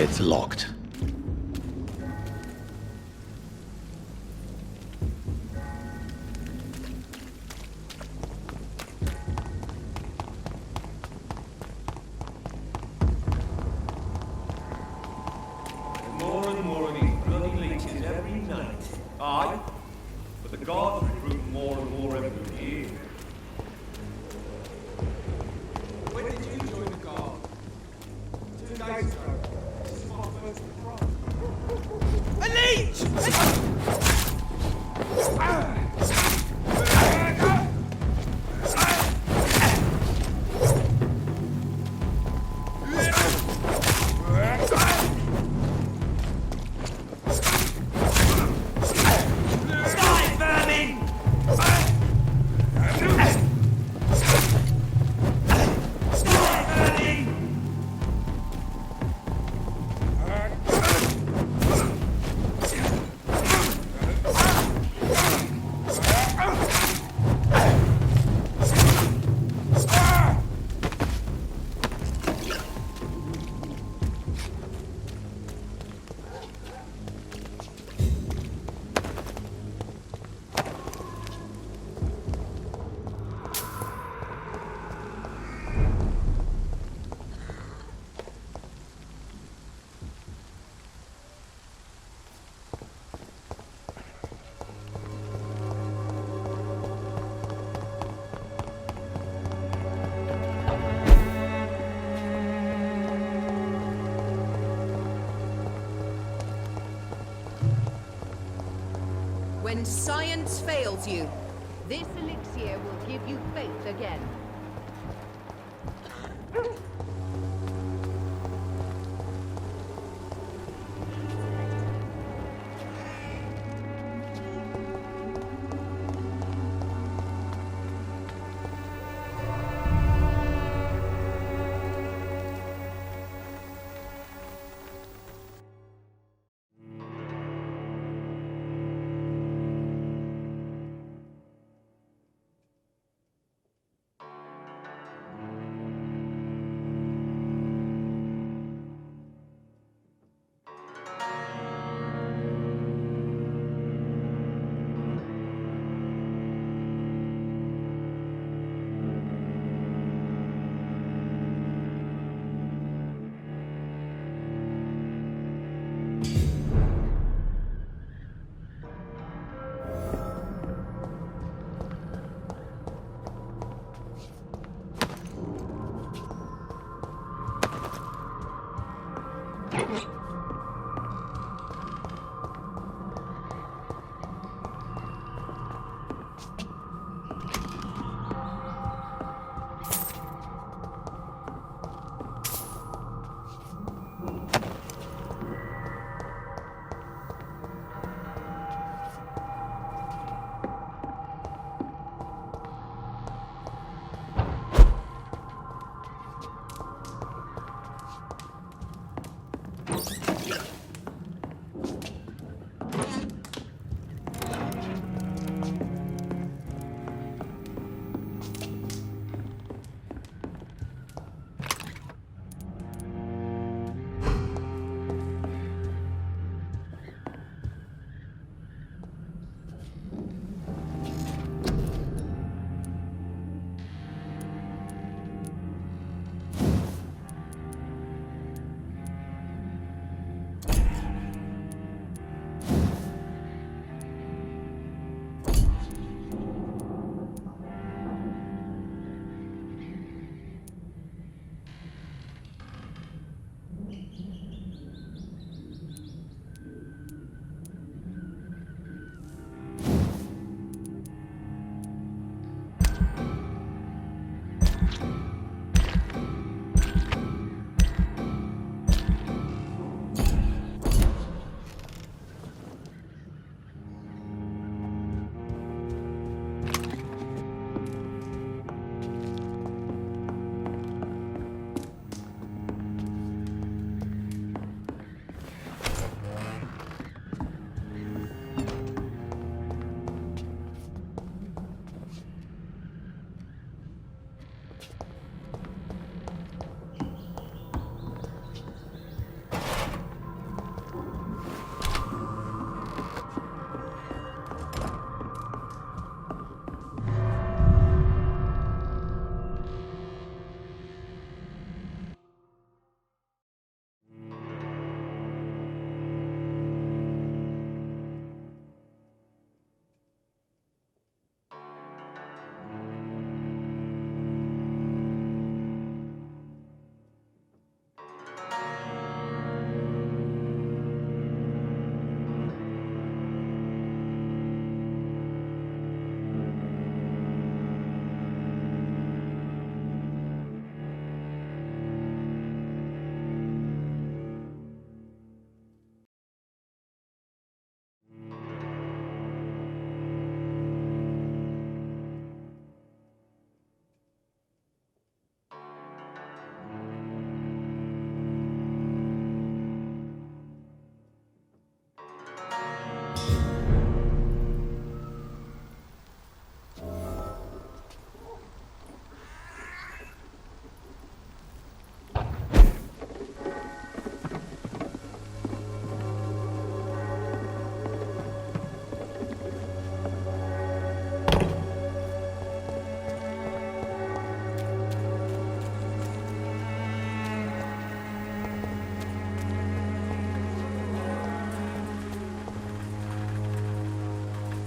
It's locked. More and more of these bloody leeches every night. Aye, but the guards recruit more and more every year. When did you join the guard? 2 days ago. This is my first patrol. A leech! When science fails you, this elixir will give you faith again.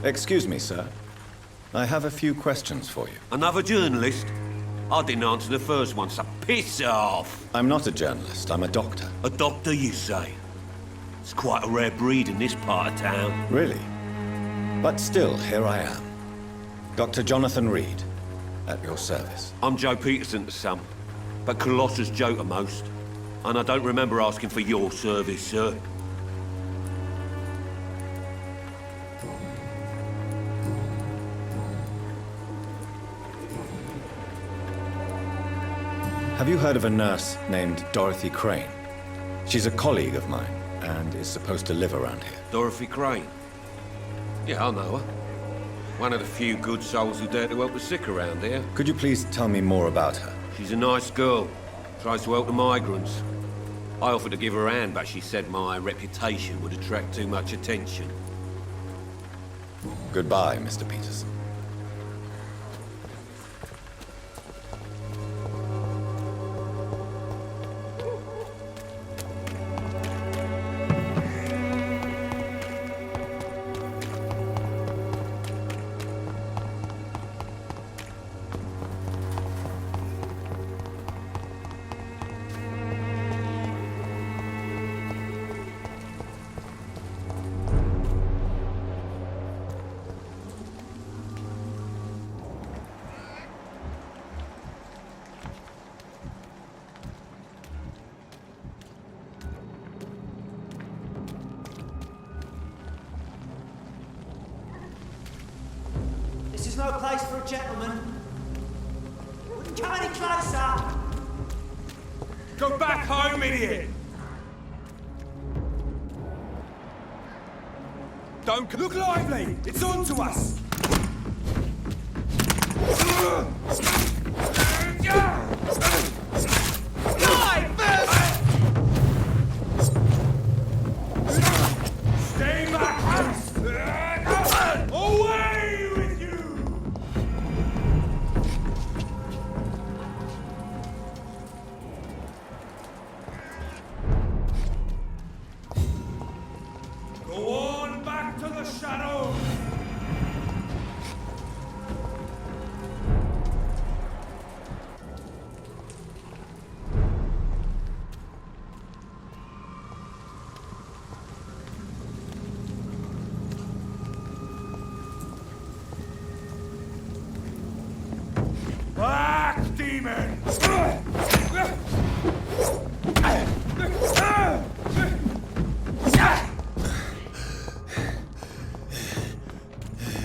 Excuse me, sir. I have a few questions for you. Another journalist? I didn't answer the first one, so piss off! I'm not a journalist, I'm a doctor. A doctor, you say? It's quite a rare breed in this part of town. Really? But still, here I am. Dr. Jonathan Reed, at your service. I'm Joe Peterson to some, but Colossus Joe to most. And I don't remember asking for your service, sir. Have you heard of a nurse named Dorothy Crane? She's a colleague of mine, and is supposed to live around here. Dorothy Crane? Yeah, I know her. One of the few good souls who dare to help the sick around here. Could you please tell me more about her? She's a nice girl. Tries to help the migrants. I offered to give her a hand, but she said my reputation would attract too much attention. Goodbye, Mr. Peterson. This is no place for a gentleman. Wouldn't come any closer. Go back home, idiot! Don't look lively! It's on to us! Stay back! Away with you! Go on back to the shadows! Back, demon!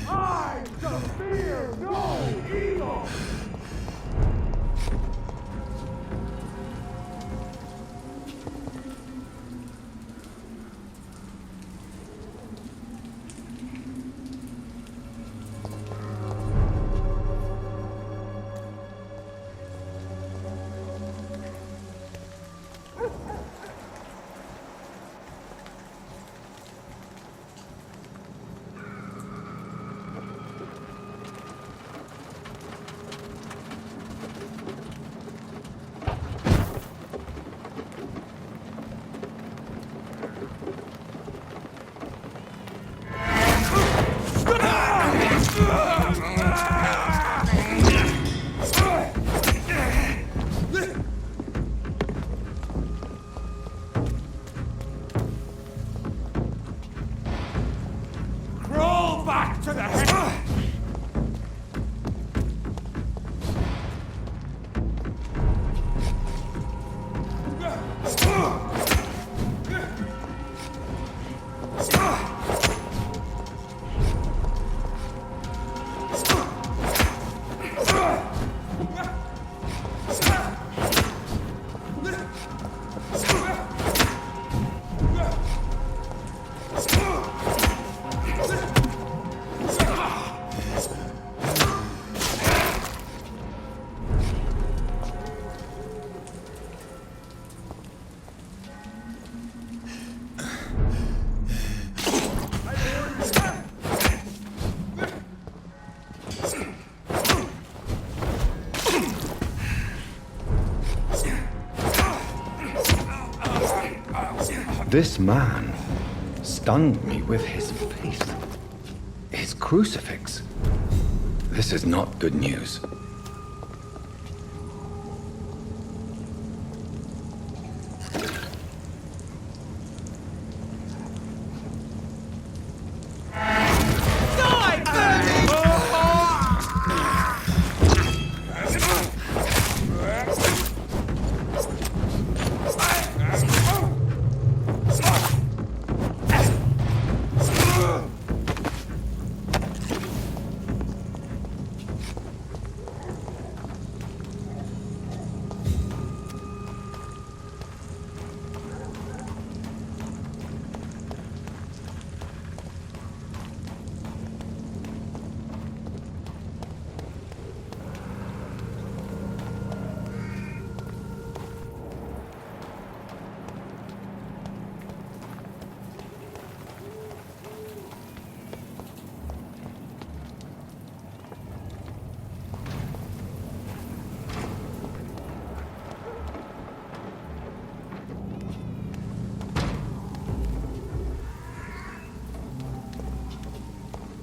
I don't fear no evil! Crawl back to the head! This man stunned me with his face. His crucifix. This is not good news.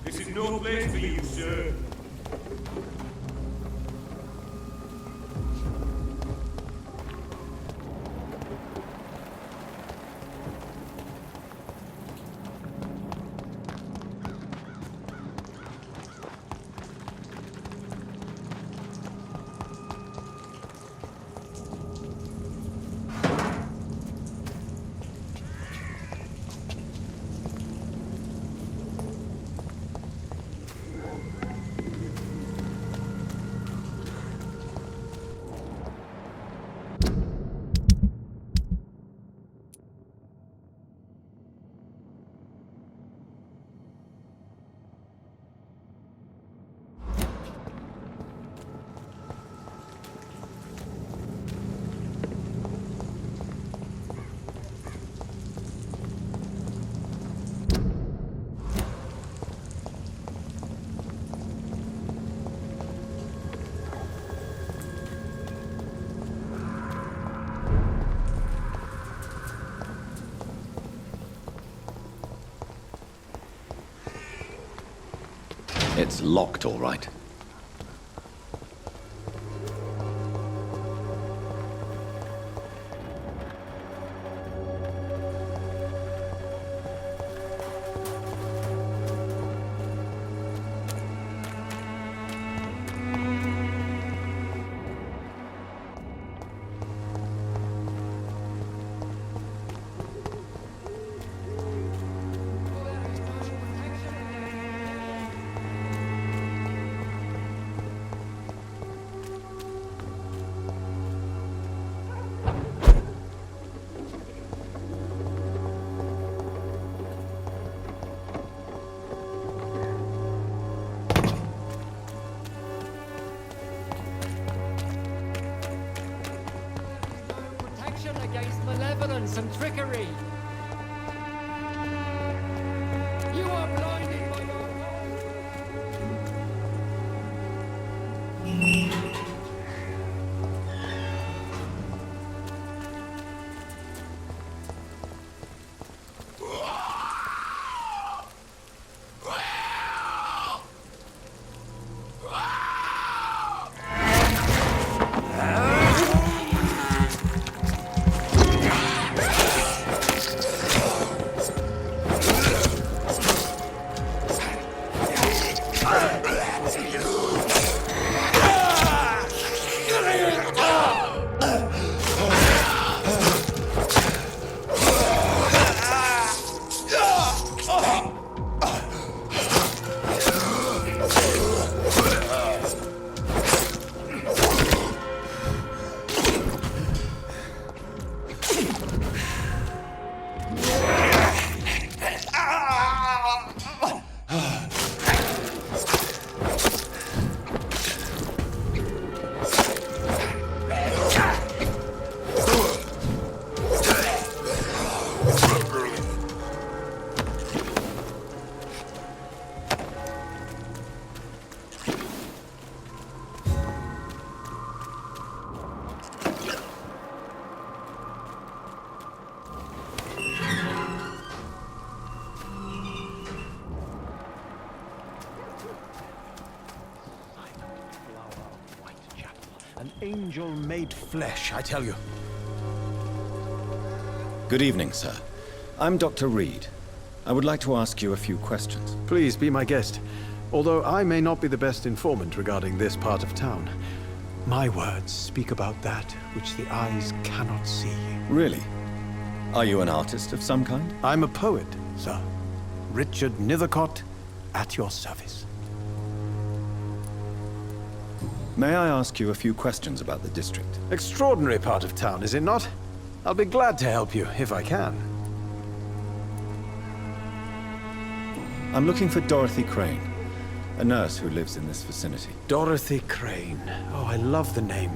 This is no place for you, sir. It's locked, all right. Protection against malevolence and trickery. You are blinded by your angel made flesh, I tell you. Good evening, sir. I'm Dr. Reed. I would like to ask you a few questions. Please be my guest. Although I may not be the best informant regarding this part of town, my words speak about that which the eyes cannot see. Really? Are you an artist of some kind? I'm a poet, sir. Richard Nethercott, at your service. May I ask you a few questions about the district? Extraordinary part of town, is it not? I'll be glad to help you, if I can. I'm looking for Dorothy Crane, a nurse who lives in this vicinity. Dorothy Crane. Oh, I love the name.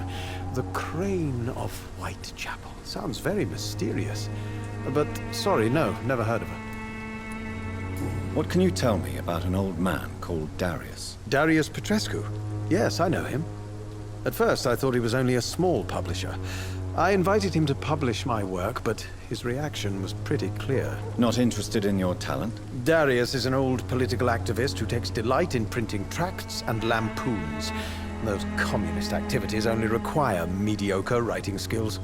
The Crane of Whitechapel. Sounds very mysterious. But, sorry, no, never heard of her. What can you tell me about an old man called Darius? Darius Petrescu? Yes, I know him. At first, I thought he was only a small publisher. I invited him to publish my work, but his reaction was pretty clear. Not interested in your talent? Darius is an old political activist who takes delight in printing tracts and lampoons. Those communist activities only require mediocre writing skills.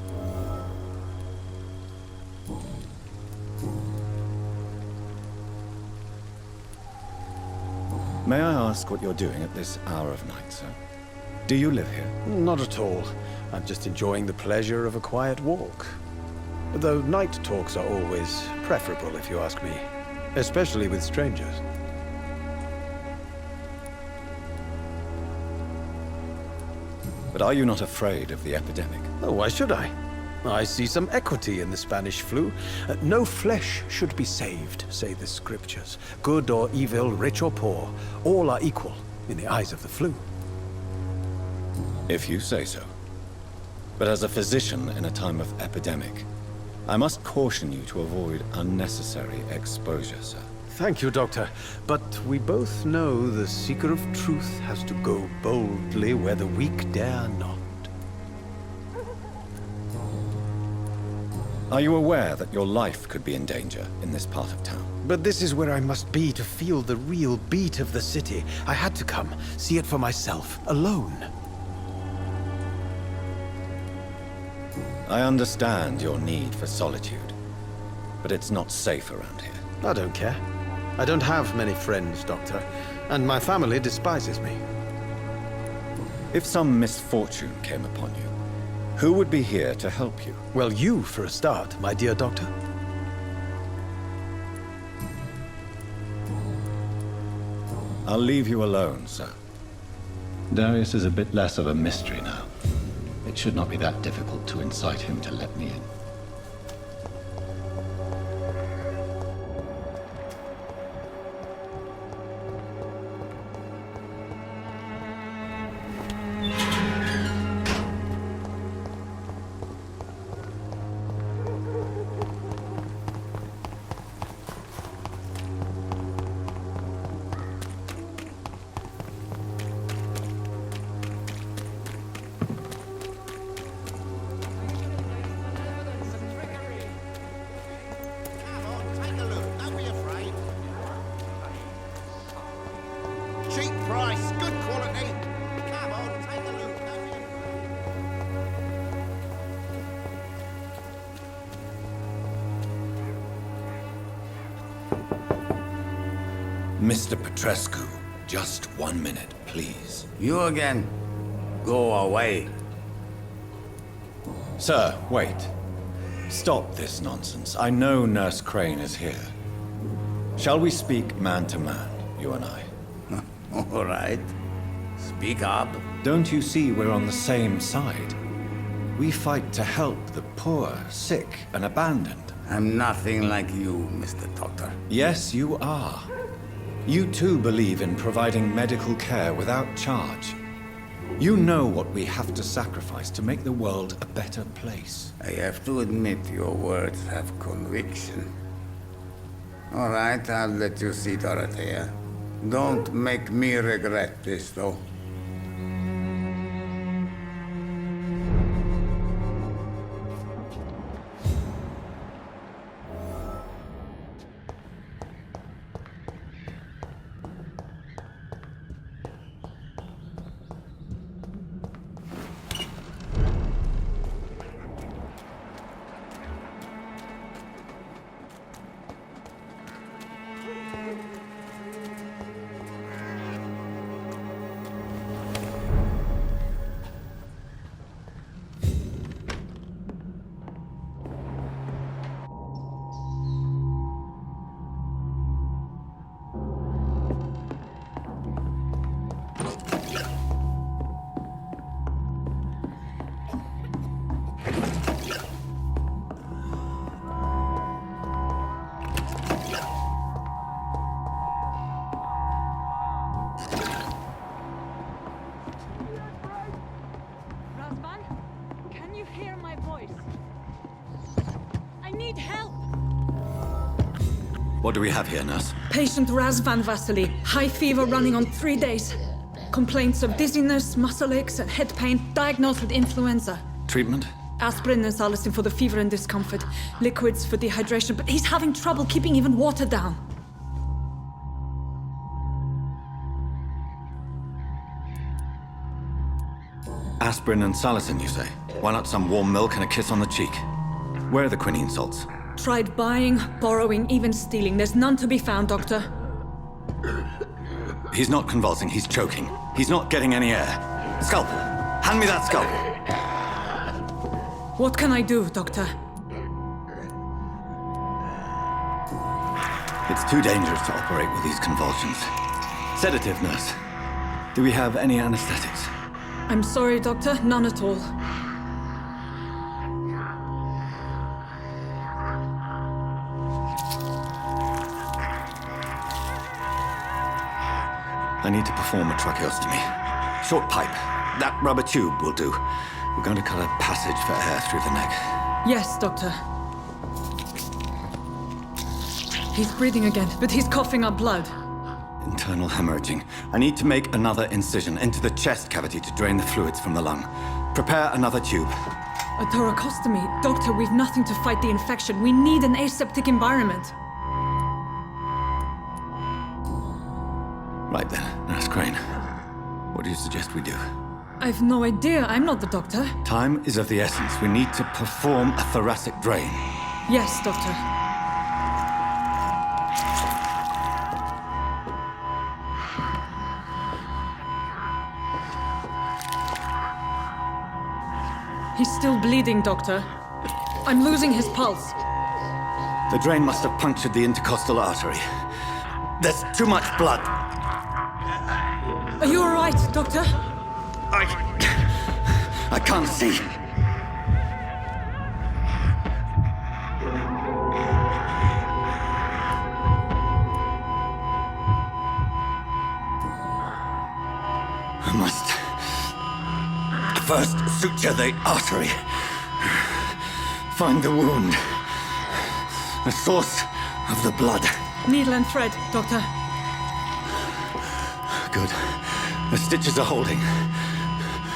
May I ask what you're doing at this hour of night, sir? Do you live here? Not at all. I'm just enjoying the pleasure of a quiet walk. Though night talks are always preferable, if you ask me. Especially with strangers. But are you not afraid of the epidemic? Oh, why should I? I see some equity in the Spanish flu. No flesh should be saved, say the scriptures. Good or evil, rich or poor, all are equal in the eyes of the flu. If you say so. But as a physician in a time of epidemic, I must caution you to avoid unnecessary exposure, sir. Thank you, Doctor. But we both know the seeker of truth has to go boldly where the weak dare not. Are you aware that your life could be in danger in this part of town? But this is where I must be to feel the real beat of the city. I had to come, see it for myself, alone. I understand your need for solitude, but it's not safe around here. I don't care. I don't have many friends, Doctor, and my family despises me. If some misfortune came upon you, who would be here to help you? Well, you, for a start, my dear Doctor. I'll leave you alone, sir. Darius is a bit less of a mystery now. It should not be that difficult to incite him to let me in. Cheap price, good quality. Come on, take a look. Mr. Petrescu, just 1 minute, please. You again? Go away. Sir, wait. Stop this nonsense. I know Nurse Crane is here. Shall we speak man to man, you and I? All right. Speak up. Don't you see we're on the same side? We fight to help the poor, sick, and abandoned. I'm nothing like you, Mr. Doctor. Yes, you are. You too believe in providing medical care without charge. You know what we have to sacrifice to make the world a better place. I have to admit your words have conviction. All right, I'll let you see Dorothea. Don't make me regret this, though. Razvan, can you hear my voice? I need help! What do we have here, nurse? Patient Razvan Vasily, high fever running on 3 days. Complaints of dizziness, muscle aches, and head pain, diagnosed with influenza. Treatment? Aspirin and salicin for the fever and discomfort, liquids for dehydration, but he's having trouble keeping even water down. Aspirin and salicin, you say? Why not some warm milk and a kiss on the cheek? Where are the quinine salts? Tried buying, borrowing, even stealing. There's none to be found, Doctor. He's not convulsing, he's choking. He's not getting any air. Scalpel! Hand me that scalpel! What can I do, Doctor? It's too dangerous to operate with these convulsions. Sedative, nurse. Do we have any anesthetics? I'm sorry, Doctor. None at all. I need to perform a tracheostomy. Short pipe. That rubber tube will do. We're going to cut a passage for air through the neck. Yes, Doctor. He's breathing again, but he's coughing up blood. Internal hemorrhaging. I need to make another incision into the chest cavity to drain the fluids from the lung. Prepare another tube. A thoracostomy? Doctor, we've nothing to fight the infection. We need an aseptic environment. Right then, Nurse Crane. What do you suggest we do? I've no idea. I'm not the doctor. Time is of the essence. We need to perform a thoracic drain. Yes, Doctor. He's still bleeding, Doctor. I'm losing his pulse. The drain must have punctured the intercostal artery. There's too much blood. Are you all right, Doctor? I can't see. I must first suture the artery. Find the wound. The source of the blood. Needle and thread, Doctor. Good. The stitches are holding.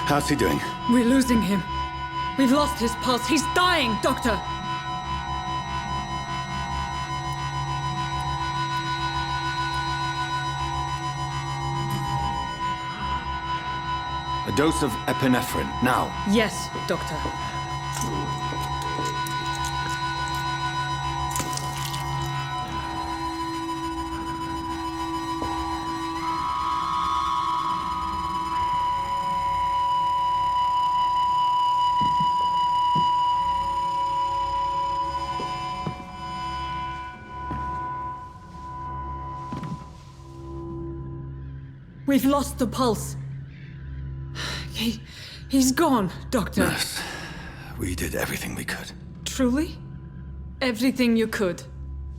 How's he doing? We're losing him. We've lost his pulse. He's dying, Doctor! A dose of epinephrine, now. Yes, Doctor. We've lost the pulse. He's gone, Doctor. Nurse, we did everything we could. Truly? Everything you could.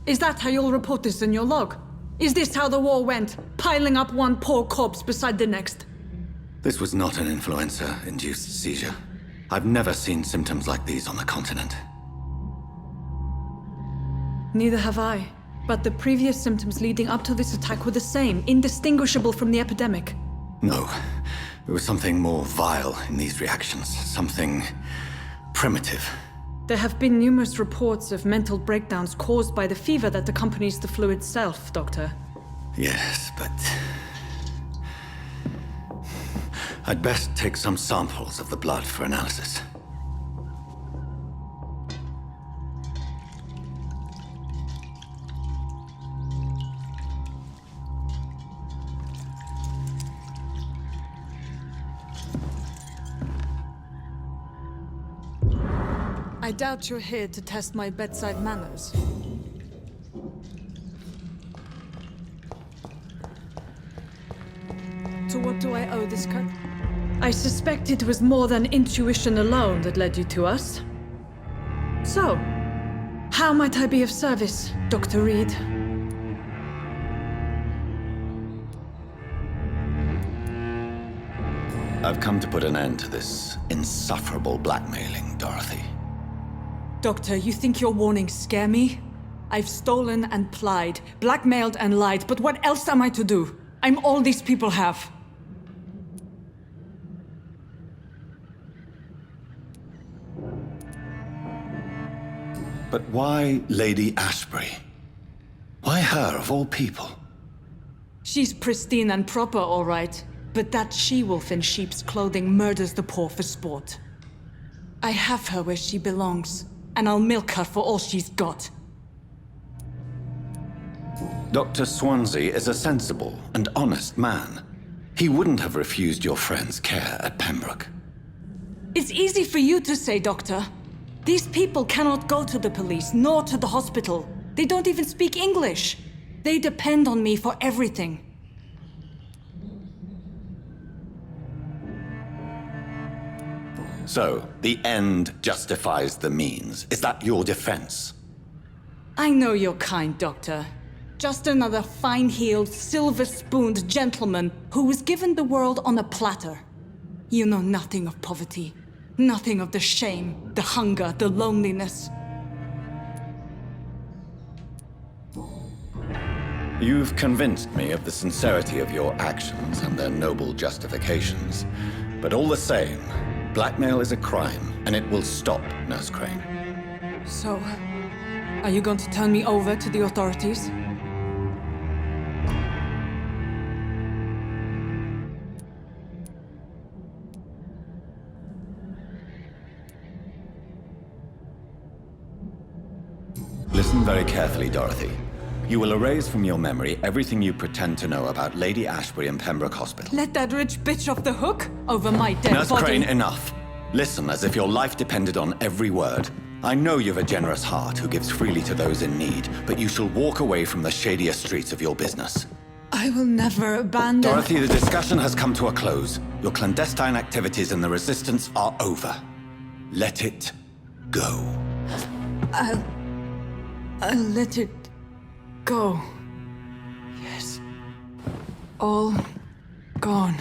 Is that how you'll report this in your log? Is this how the war went? Piling up one poor corpse beside the next? This was not an influenza-induced seizure. I've never seen symptoms like these on the continent. Neither have I. But the previous symptoms leading up to this attack were the same, indistinguishable from the epidemic. No. There was something more vile in these reactions. Something primitive. There have been numerous reports of mental breakdowns caused by the fever that accompanies the flu itself, Doctor. Yes, but... I'd best take some samples of the blood for analysis. I doubt you're here to test my bedside manners. To what do I owe this cut? I suspect it was more than intuition alone that led you to us. So, how might I be of service, Dr. Reed? I've come to put an end to this insufferable blackmailing, Dorothy. Doctor, you think your warnings scare me? I've stolen and plied, blackmailed and lied, but what else am I to do? I'm all these people have. But why Lady Ashbury? Why her, of all people? She's pristine and proper, all right. But that she-wolf in sheep's clothing murders the poor for sport. I have her where she belongs, and I'll milk her for all she's got. Dr. Swansea is a sensible and honest man. He wouldn't have refused your friend's care at Pembroke. It's easy for you to say, Doctor. These people cannot go to the police, nor to the hospital. They don't even speak English. They depend on me for everything. So, the end justifies the means. Is that your defense? I know you're kind, Doctor. Just another fine-heeled, silver-spooned gentleman who was given the world on a platter. You know nothing of poverty. Nothing of the shame, the hunger, the loneliness. You've convinced me of the sincerity of your actions and their noble justifications. But all the same, blackmail is a crime, and it will stop, Nurse Crane. So, are you going to turn me over to the authorities? Listen very carefully, Dorothy. You will erase from your memory everything you pretend to know about Lady Ashbury and Pembroke Hospital. Let that rich bitch off the hook over my dead Nurse body. Crane, enough. Listen as if your life depended on every word. I know you've a generous heart who gives freely to those in need, but you shall walk away from the shadier streets of your business. I will never abandon... Dorothy, the discussion has come to a close. Your clandestine activities in the Resistance are over. Let it go. I'll let it go. Yes. All gone.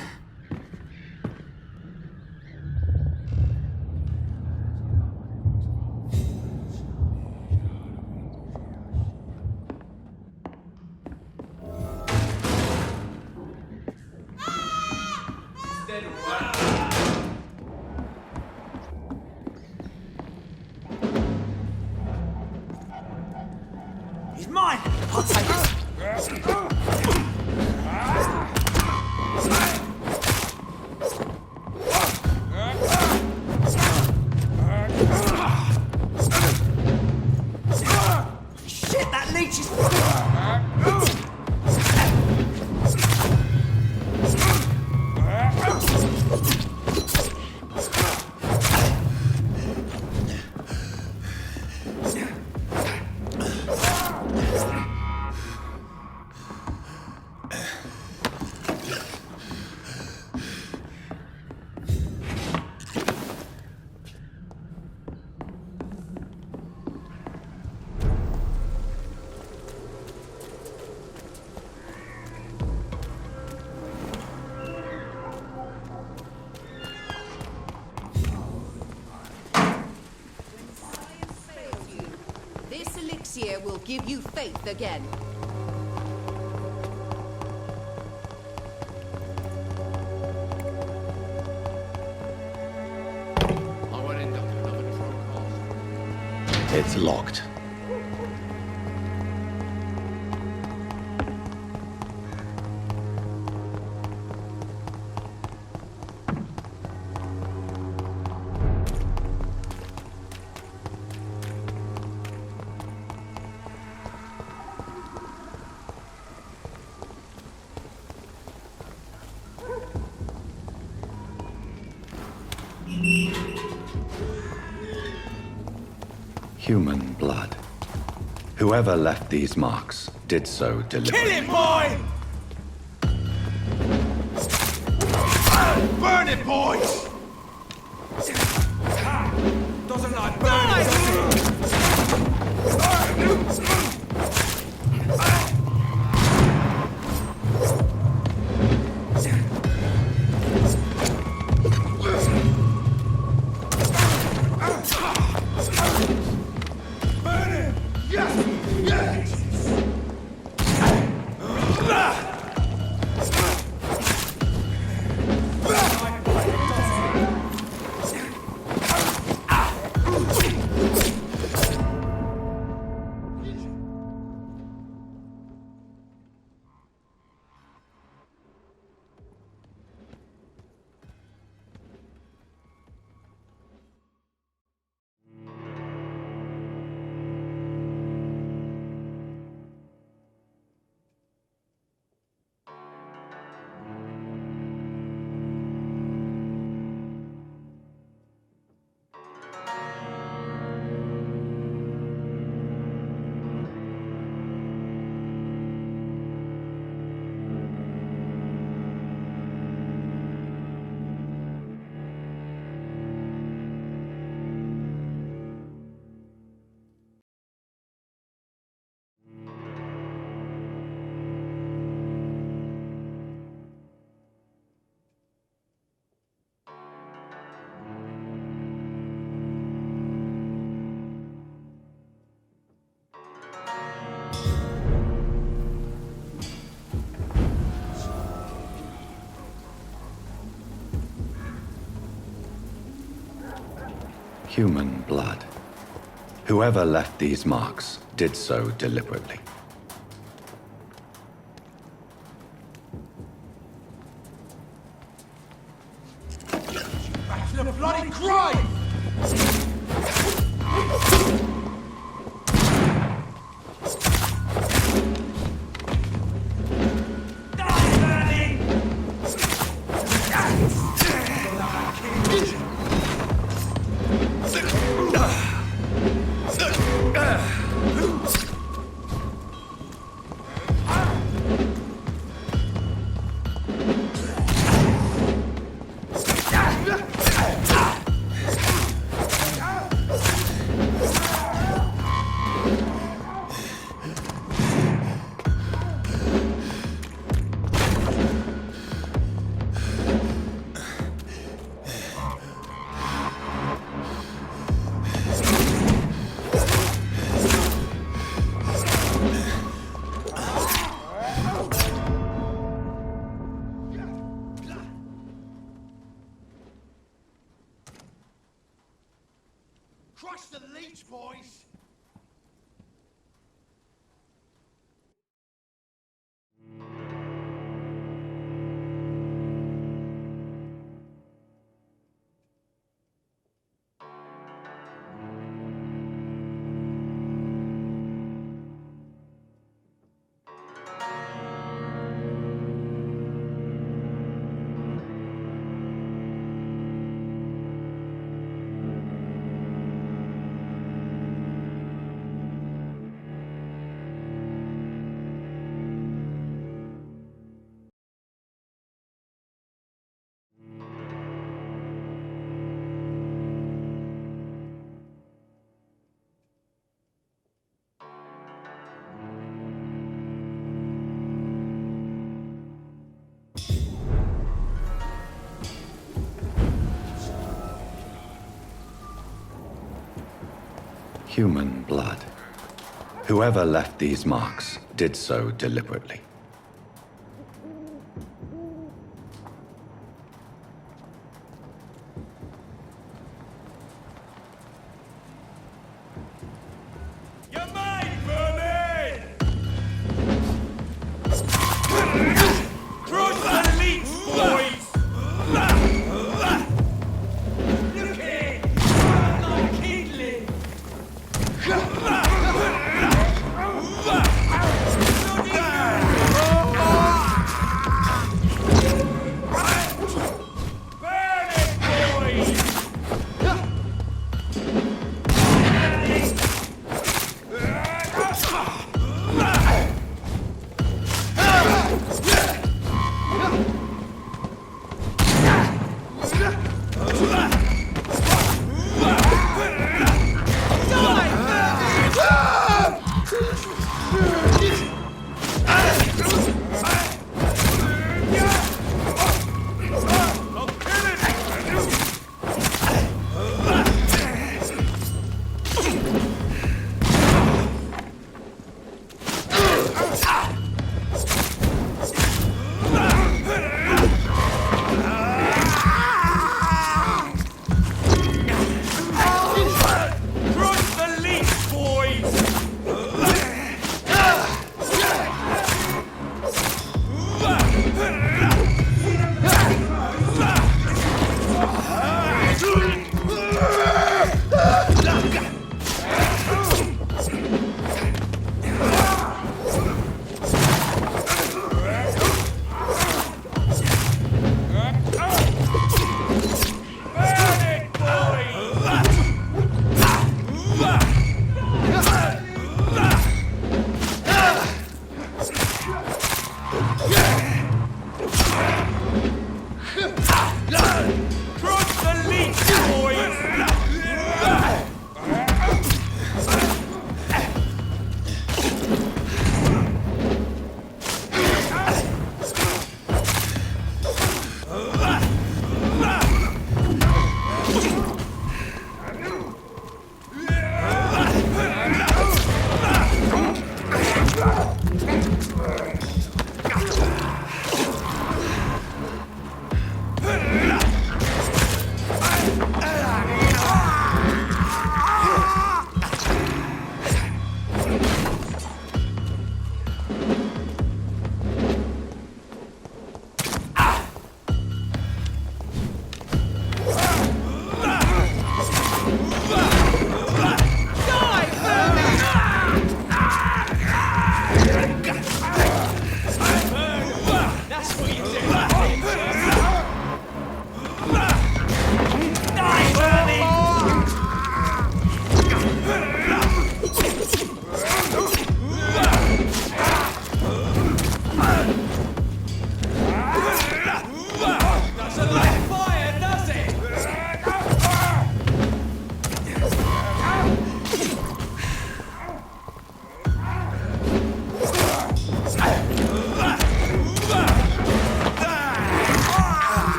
He's mine! I'll take it! Shit, that leech is... This elixir will give you faith again. I won't end up in another drunk. It's locked. Human blood. Whoever left these marks did so deliberately. Kill him, boy! Burn it, boys! Doesn't like burning, does it? Burn it! Yes! Yes! Human blood. Whoever left these marks did so deliberately. Back to the bloody crime! Crush the leech, boys! Human blood. Whoever left these marks did so deliberately. You're mine, Berlin! Crush the leech, boys! Look here! Like kindling! Bloody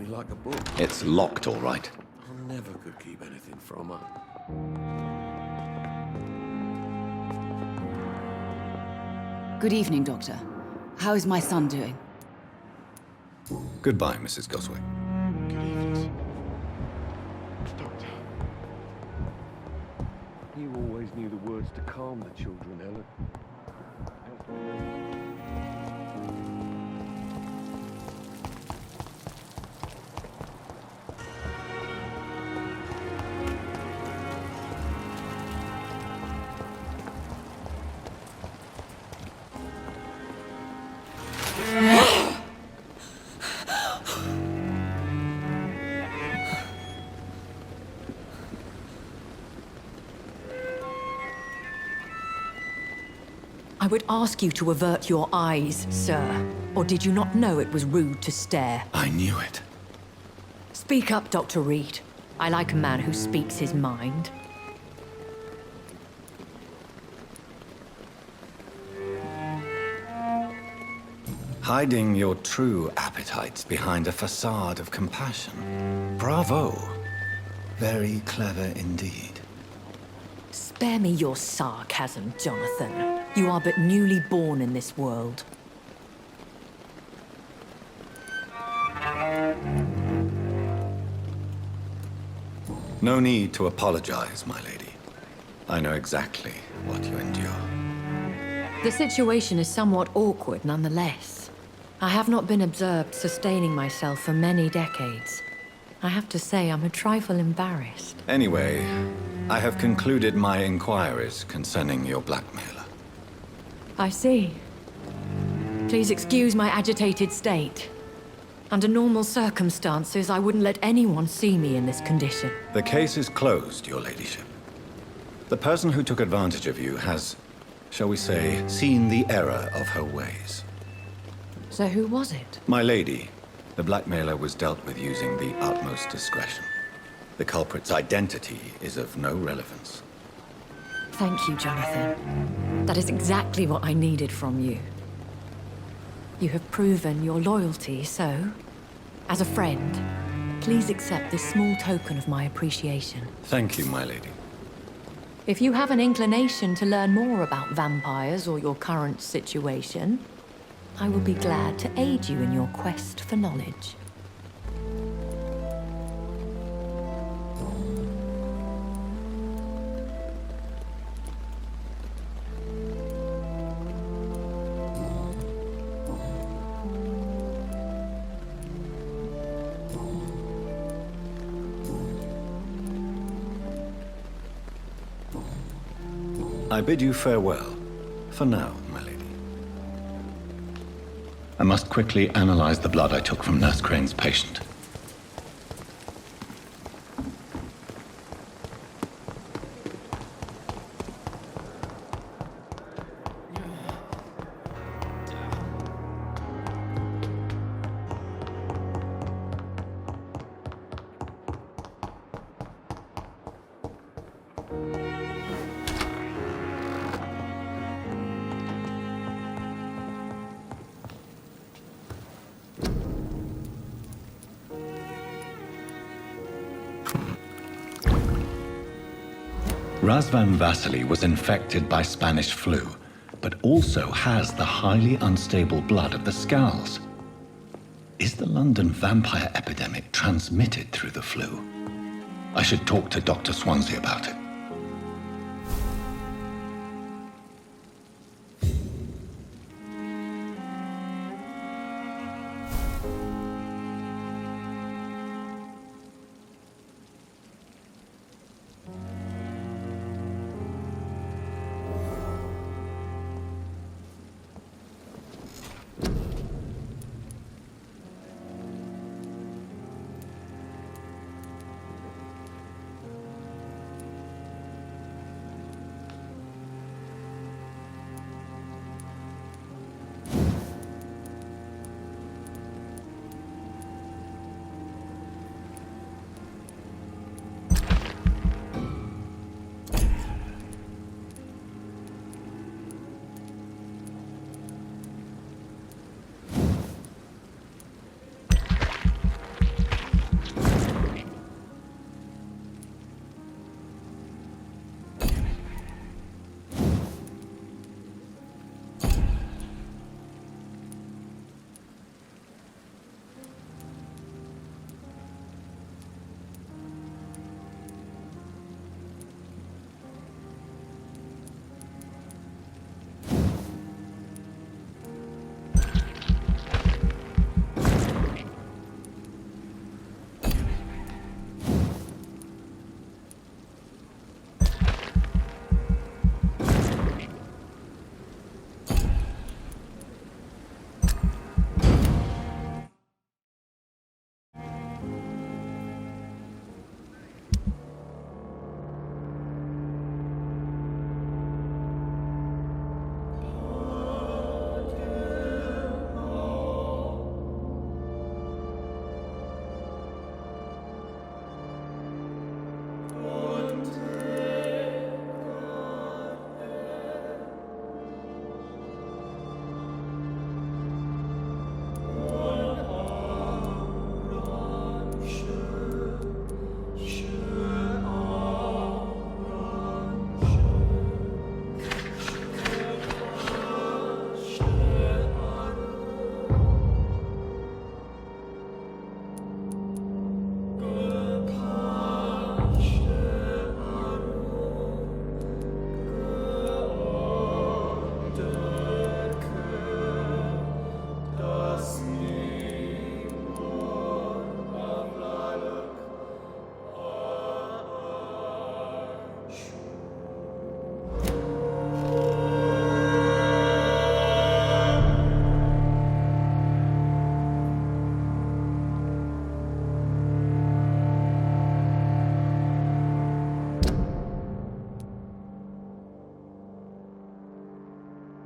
me like a book. It's locked, all right. I never could keep anything from her. Good evening, Doctor. How is my son doing? Goodbye, Mrs. Goswick. Good evening. Doctor. You always knew the words to calm the children, Ellen. I would ask you to avert your eyes, sir. Or did you not know it was rude to stare? I knew it. Speak up, Dr. Reed. I like a man who speaks his mind. Hiding your true appetites behind a facade of compassion. Bravo. Very clever indeed. Spare me your sarcasm, Jonathan. You are but newly born in this world. No need to apologize, my lady. I know exactly what you endure. The situation is somewhat awkward nonetheless. I have not been observed sustaining myself for many decades. I have to say I'm a trifle embarrassed. Anyway, I have concluded my inquiries concerning your blackmailer. I see. Please excuse my agitated state. Under normal circumstances, I wouldn't let anyone see me in this condition. The case is closed, your ladyship. The person who took advantage of you has, shall we say, seen the error of her ways. So who was it? My lady, the blackmailer was dealt with using the utmost discretion. The culprit's identity is of no relevance. Thank you, Jonathan. That is exactly what I needed from you. You have proven your loyalty, so, as a friend, please accept this small token of my appreciation. Thank you, my lady. If you have an inclination to learn more about vampires or your current situation, I will be glad to aid you in your quest for knowledge. I bid you farewell, for now, my lady. I must quickly analyze the blood I took from Nurse Crane's patient. Razvan Vasily was infected by Spanish flu, but also has the highly unstable blood of the Scowls. Is the London vampire epidemic transmitted through the flu? I should talk to Dr. Swansea about it.